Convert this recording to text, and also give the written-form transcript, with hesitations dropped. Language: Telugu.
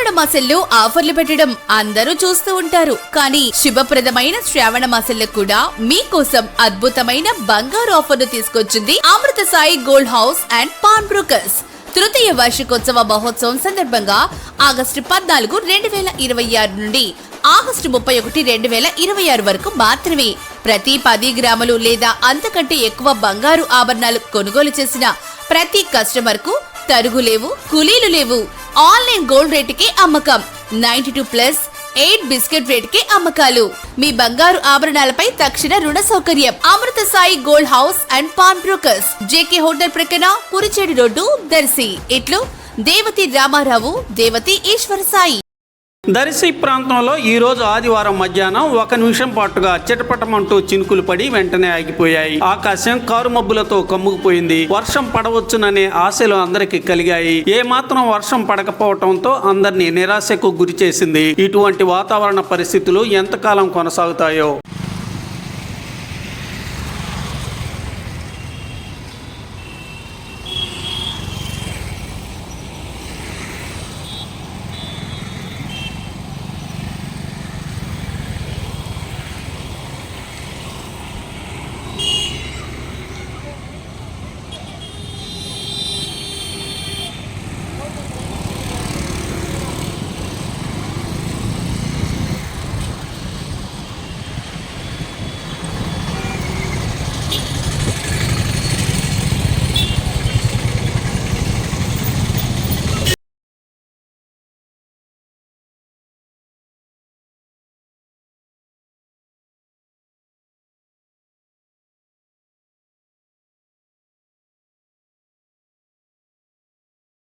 శ్రావణ మాసంలో ఆఫర్లు పెట్టడం అందరూ చూస్తూ ఉంటారు. కానీ శుభప్రదమైన శ్రావణ మాసంలో కూడా మీకోసం అద్భుతమైన బంగారు ఆఫర్ను తీసుకొచ్చింది Amrutha Sai gold house and pawn brokers. తృతీయ వార్షికోత్సవ మహోత్సవం సందర్భంగా ఆగస్టు 14, 2026 నుండి ఆగస్టు 31, 2026 వరకు మాత్రమే ప్రతి 10 గ్రాములు లేదా అంతకంటే ఎక్కువ బంగారు ఆభరణాలు కొనుగోలు చేసిన ప్రతి కస్టమర్ కు తరుగు లేవు, కూలీలు లేవు. ఆన్లైన్ గోల్డ్ రేటుకే అమ్మకం. 92+ 8 బిస్కెట్ రేటుకే అమ్మకాలు. మీ బంగారు ఆభరణాలపై తక్షణ రుణ సౌకర్యం. Amrutha Sai gold house and pawn brokers, JK hotel ప్రక్కన, కురిచేడు రోడ్డు, దర్శి. ఇట్లు దేవతి రామారావు, దేవతి ఈశ్వర సాయి. దర్శి ప్రాంతంలో ఈరోజు ఆదివారం మధ్యాహ్నం 1 నిమిషం పాటుగా చిటపటమంటూ చినుకులు పడి వెంటనే ఆగిపోయాయి. ఆకాశం కారు మబ్బులతో కమ్ముకుపోయింది. వర్షం పడవచ్చుననే ఆశలు అందరికీ కలిగాయి. ఏమాత్రం వర్షం పడకపోవడంతో అందరినీ నిరాశకు గురి చేసింది. ఇటువంటి వాతావరణ పరిస్థితులు ఎంతకాలం కొనసాగుతాయో.